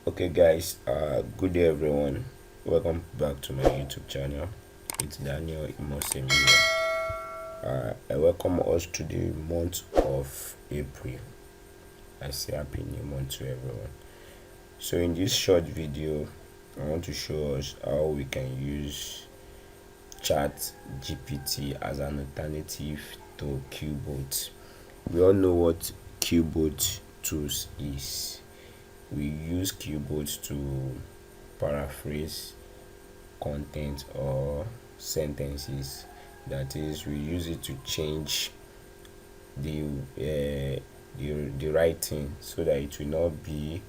Okay guys, good day everyone. Welcome back to my YouTube channel. It's Daniel Imosemi here. I welcome us to the month of April. I say happy new month to everyone. So in this short video, I want to show us how we can use ChatGPT as an alternative to Quillbot. We all know what Quillbot tools is. We use Quillbot to paraphrase content or sentences. That is, we use it to change the writing so that it will not be,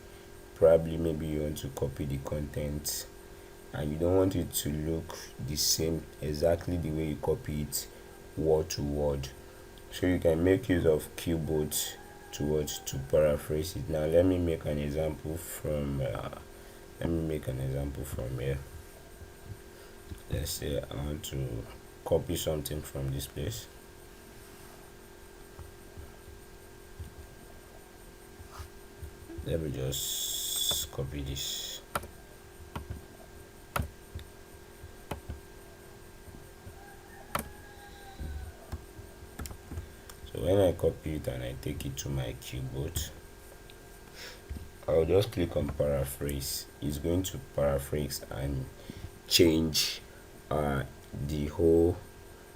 probably maybe you want to copy the content and you don't want it to look the same exactly the way you copy it word to word. So you can make use of Quillbot to paraphrase it. Now let me make an example from here. Let's say I want to copy something from this place. Let me just copy this. So when I copy it and I take it to my Quillbot, I'll just click on paraphrase. It's going to paraphrase and change the whole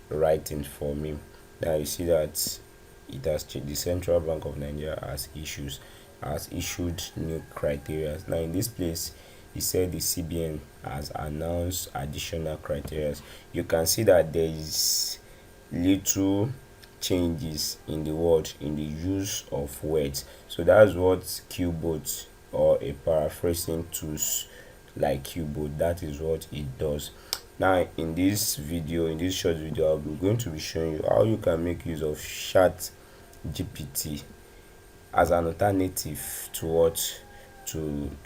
writing for me. Now you see that it has changed. The Central Bank of Nigeria has issued new criteria. Now in this place, he said the CBN has announced additional criteria. You can see that there is little changes in the word, in the use of words. So that's what Quillbot, or a paraphrasing tools like Quillbot, that is what it does. Now in this short video, I'm going to be showing you how you can make use of ChatGPT as an alternative to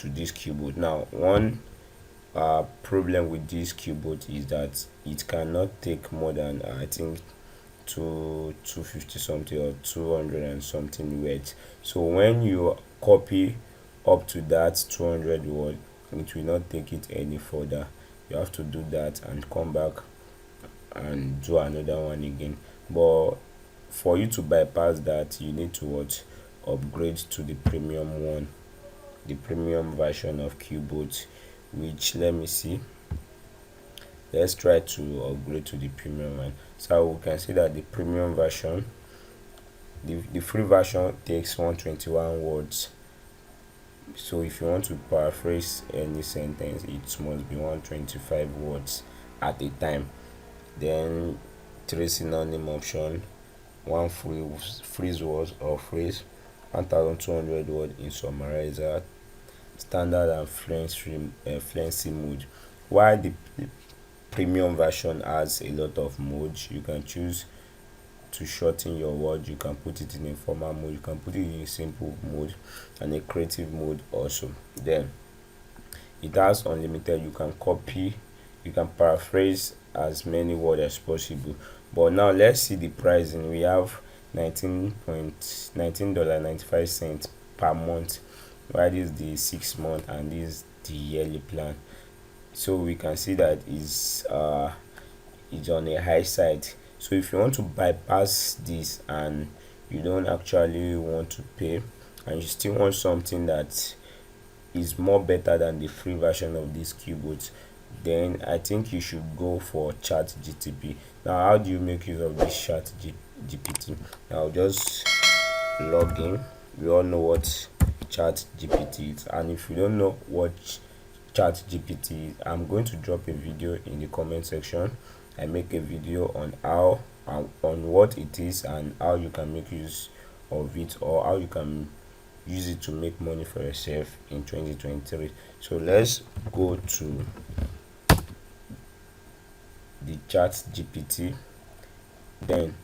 this Quillbot. Now one problem with this Quillbot is that it cannot take more than I think 250 something or 200 and something words. So when you copy up to that 200 word, it will not take it any further. You have to do that and come back and do another one again. But for you to bypass that, you need to upgrade to the premium one, the premium version of Quillbot, which, let me see, let's try to upgrade to the premium one. So we can see that the premium version, the free version takes 121 words. So if you want to paraphrase any sentence, it must be 125 words at a time. Then 3 synonym option, 1 phrase words or phrase, 1200 word in summarizer, standard and fluency mode. While the premium version has a lot of modes, you can choose to shorten your word. You can put it in a formal mode, you can put it in a simple mode, and a creative mode also. Then it has unlimited. You can copy, you can paraphrase as many words as possible. But now let's see the pricing. We have $19.95 per month, while this is the 6-month and this is the yearly plan. So we can see that is on a high side. So if you want to bypass this and you don't actually want to pay and you still want something that is more better than the free version of this Quillbot, then I think you should go for ChatGPT. Now how do you make use of this ChatGPT? Now just log in. We all know what ChatGPT is, and if you don't know what ChatGPT is, I'm going to drop a video in the comment section. I make a video on what it is and how you can make use of it, or how you can use it to make money for yourself in 2023. So let's go to the ChatGPT, then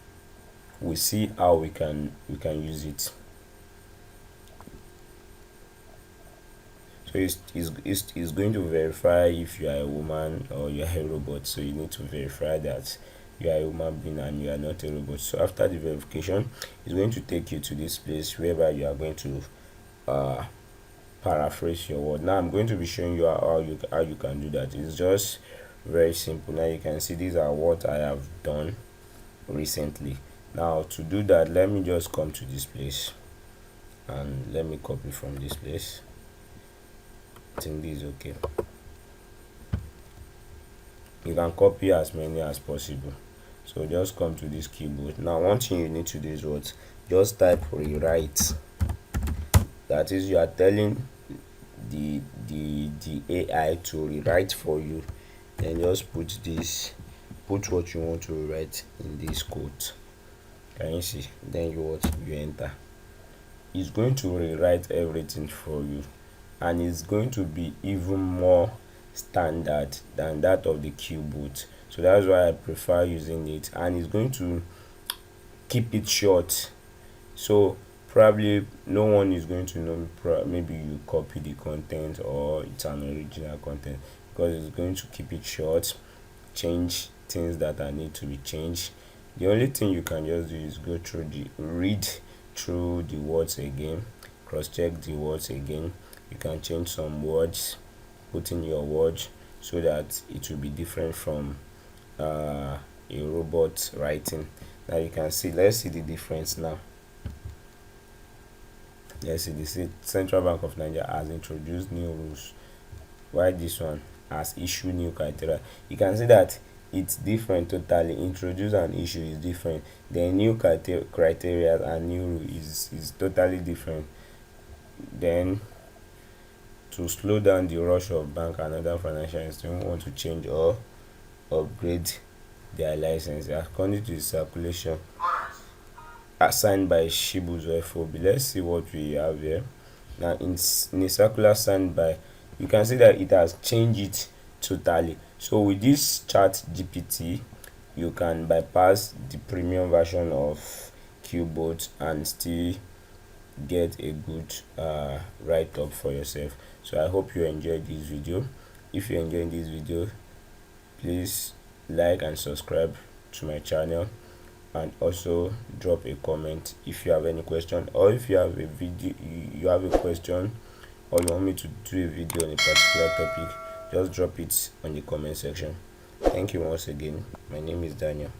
we see how we can use it. So it's going to verify if you are a woman or you are a robot. So you need to verify that you are a human being and you are not a robot. So after the verification, it's going to take you to this place whereby you are going to paraphrase your word. Now I'm going to be showing you how you can do that. It's just very simple. Now you can see these are what I have done recently. Now to do that, let me just come to this place and let me copy from this place. I think this is okay. You can copy as many as possible. So just come to this keyboard. Now one thing you need to do is what? Just type rewrite. That is, you are telling the AI to rewrite for you. Then just put what you want to rewrite in this code. Can you see? Then you enter. It's going to rewrite everything for you, and it's going to be even more standard than that of the Quillbot. So that's why I prefer using it, and it's going to keep it short. So probably no one is going to know maybe you copy the content or it's an original content, because it's going to keep it short, change things that are need to be changed. The only thing you can just do is go through read through the words again, cross check the words again. You can change some words, put in your words so that it will be different from a robot writing. Now you can see, let's see the difference now. Let's see, this Central Bank of Nigeria has introduced new rules, while this one has issued new criteria. You can see that it's different totally. Introduce and issue is different. The new criteria and new rule is totally different. Then to slow down the rush of bank and other financial institutions want to change or upgrade their license according to the circulation signed by Shibuzo FOB. Let's see what we have here. Now in a circular signed by, you can see that it has changed it totally. So with this ChatGPT, you can bypass the premium version of Quillbot and still get a good write-up for yourself. So I hope you enjoyed this video. If you enjoyed this video, please like and subscribe to my channel, and also drop a comment if you have any question, or if you have a video, you have a question, or you want me to do a video on a particular topic, just drop it on the comment section. Thank you once again. My name is Daniel.